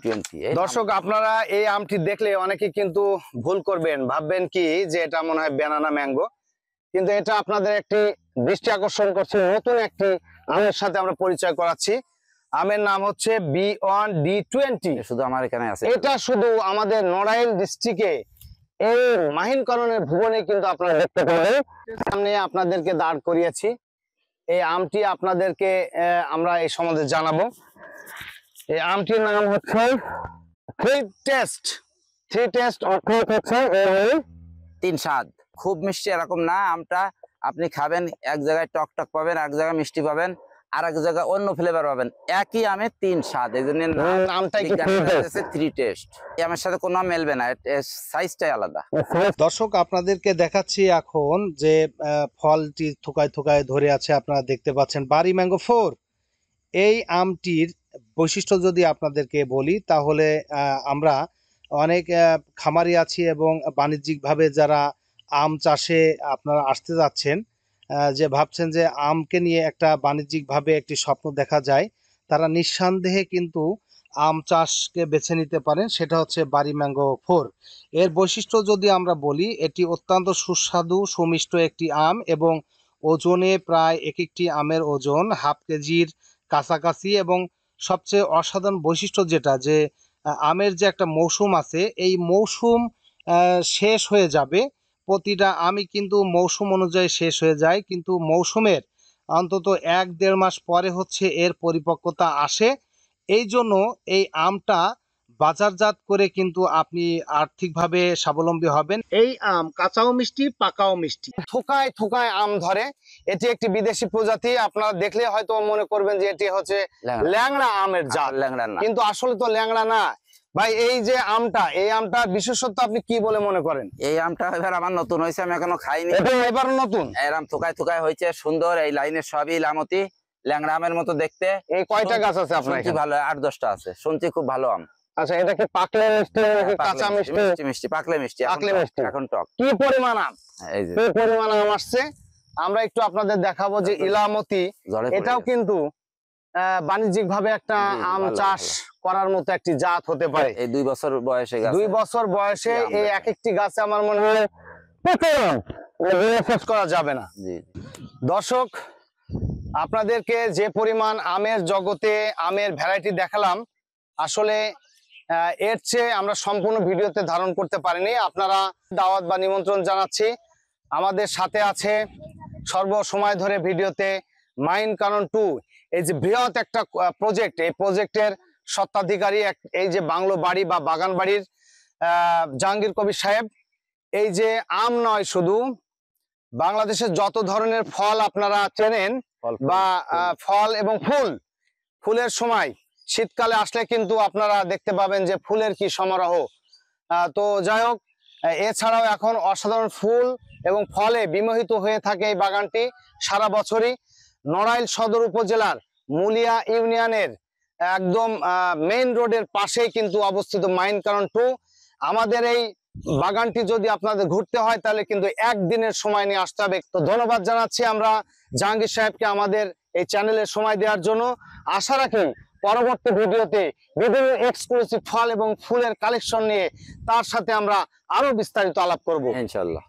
D20। দর্শক আপনারা এই আমটি দেখলে অনেকে কিন্তু ভুল করবেন, ভাববেন কি যে এটা মনে হয় ব্যানানা ম্যাঙ্গো, কিন্তু এটা আপনাদের একটি দৃষ্টি আকর্ষণ করছে নতুন একটি আমের সাথে আমরা পরিচয় করাচ্ছি। আমের নাম হচ্ছে B1D20। শুধু আমার এখানে আছে। এটা শুধু আমাদের নড়াইল ডিস্ট্রিক্টে এই মাহিনকরণের ভুবনে কিন্তু আপনারা দেখতে পাবেন। সামনে আপনাদেরকে দাঁড় করিয়েছি, এই আমটি আপনাদেরকে আমরা এই সম্বন্ধে জানাবো। এই আমটির নাম হচ্ছে থ্রি টেস্ট অর্থাৎ হচ্ছে তিন স্বাদ, খুব মিষ্টি এরকম না। আমটা আপনি খাবেন, এক জায়গায় টক টক পাবেন, এক জায়গায় মিষ্টি পাবেন, আর এক জায়গায় অন্য ফ্লেভার পাবেন। একই আমের তিন স্বাদ, এই জন্য আমটাই থ্রি টেস্ট। এই আমের সাথে কোনো আম মেলবে না, সাইজটাই আলাদা। দর্শক আপনাদেরকে দেখাচ্ছি এখন যে ফলটি থোকায় থোকায় ধরে আছে, আপনারা দেখতে পাচ্ছেন বাড়ি ম্যাঙ্গো 4। এই আমটির বৈশিষ্ট্য যদি আপনাদেরকে বলি তাহলে আমরা অনেক খামারি আছি এবং বাণিজ্যিকভাবে যারা আম চাষে আপনারা আসতে যাচ্ছেন, যে ভাবছেন যে আমকে নিয়ে একটা বাণিজ্যিকভাবে একটি স্বপ্ন দেখা যায়, তারা নিঃসন্দেহে কিন্তু আম চাষকে বেছে নিতে পারেন। সেটা হচ্ছে বাড়ি ম্যাঙ্গো 4। এর বৈশিষ্ট্য যদি আমরা বলি, এটি অত্যন্ত সুস্বাদু সুমিষ্ট একটি আম এবং ওজনে প্রায় একটি আমের ওজন হাফ কেজির কাছাকাছি। এবং সবচেয়ে অসাধারণ বৈশিষ্ট্য যেটা, যে আমের যে একটা মৌসুম আছে, এই মৌসুম শেষ হয়ে যাবে, প্রতিটা আমই কিন্তু মৌসুম অনুযায়ী শেষ হয়ে যায়, কিন্তু মৌসুমের অন্তত 1-1.5 মাস পরে হচ্ছে এর পরিপক্কতা আসে। এই জন্য এই আমটা বাজারজাত করে কিন্তু আপনি আর্থিকভাবে স্বাবলম্বী হবেন। এই আম কাঁচাও মিষ্টি, পাকাও মিষ্টি। থোকায় থোকায় আম ধরে। এটি একটি বিদেশি প্রজাতি, আপনারা দেখলে হয়তো মনে করবেন যে এটি হচ্ছে ল্যাংড়া আমের জাত, ল্যাংড়া না, কিন্তু আসলে তো ল্যাংড়া না ভাই। এই যে আমটা, এই আমটার বিশেষত্ব আপনি কি বলে মনে করেন? এই আমটা এবার আমার নতুন হয়েছে, আমি এখনো খাইনি। এবার নতুন এরম থোকায় থোকায় হয়েছে, সুন্দর। এই লাইনের সবই লামতি, ল্যাংড়া আমের মতো দেখতে। এই কয়টা গাছ আছে আপনার এখানে? ভালো 8-10টা আছে, শুনছি খুব ভালো আম। আচ্ছা, এটা কি পাকলে মিষ্টি নাকি কাঁচা মিষ্টি? মিষ্টি, পাকলে মিষ্টি, এখন টক। কি পরিমাণ আম, এই যে কি পরিমাণ আম আসছে আমরা একটু আপনাদের দেখাবো। যে ইলামতি, এটাও কিন্তু বাণিজ্যিক ভাবে একটা আম চাষ করার মতো একটি জাত হতে পারে। এই 2 বছর বয়সে গাছ, 2 বছর বয়সে এই এক একটি গাছে আমার মনে হয় শেষ করা যাবে না। দর্শক আপনাদেরকে যে পরিমাণ আমের জগতে আমের ভ্যারাইটি দেখালাম, আসলে এর চেয়ে আমরা সম্পূর্ণ ভিডিওতে ধারণ করতে পারিনি। আপনারা দাওয়াত বা নিমন্ত্রণ জানাচ্ছি। আমাদের সাথে আছে সর্বসময় ধরে ভিডিওতে মাহিনকরণ 2, এই যে বৃহৎ একটা প্রজেক্ট, এই প্রজেক্টের স্বত্বাধিকারী এই যে বাংলো বাড়ি বা বাগান বাড়ির জাহাঙ্গীর কবির সাহেব। এই যে আম নয়, শুধু বাংলাদেশের যত ধরনের ফল আপনারা চেনেন বা ফল এবং ফুলের সময় শীতকালে আসলে কিন্তু আপনারা দেখতে পাবেন যে ফুলের কি সমারোহ। তো যাই হোক, এছাড়াও এখন অসাধারণ ফুল এবং ফলে বিমোহিত হয়ে থাকে এই বাগানটি সারা বছরই। নড়াইল সদর উপজেলার মুলিয়া ইউনিয়নের একদম মেইন রোডের পাশেই কিন্তু অবস্থিত মাহিনকরণ 2। আমাদের এই বাগানটি যদি আপনাদের ঘুরতে হয় তাহলে কিন্তু একদিনের সময় নিয়ে আসতে হবে। তো ধন্যবাদ জানাচ্ছি আমরা জাহাঙ্গীর সাহেবকে আমাদের এই চ্যানেলে সময় দেওয়ার জন্য। আশা রাখি পরবর্তী ভিডিওতে বিভিন্ন এক্সক্লুসিভ ফল এবং ফুলের কালেকশন নিয়ে তার সাথে আমরা আরো বিস্তারিত আলাপ করব ইনশাআল্লাহ।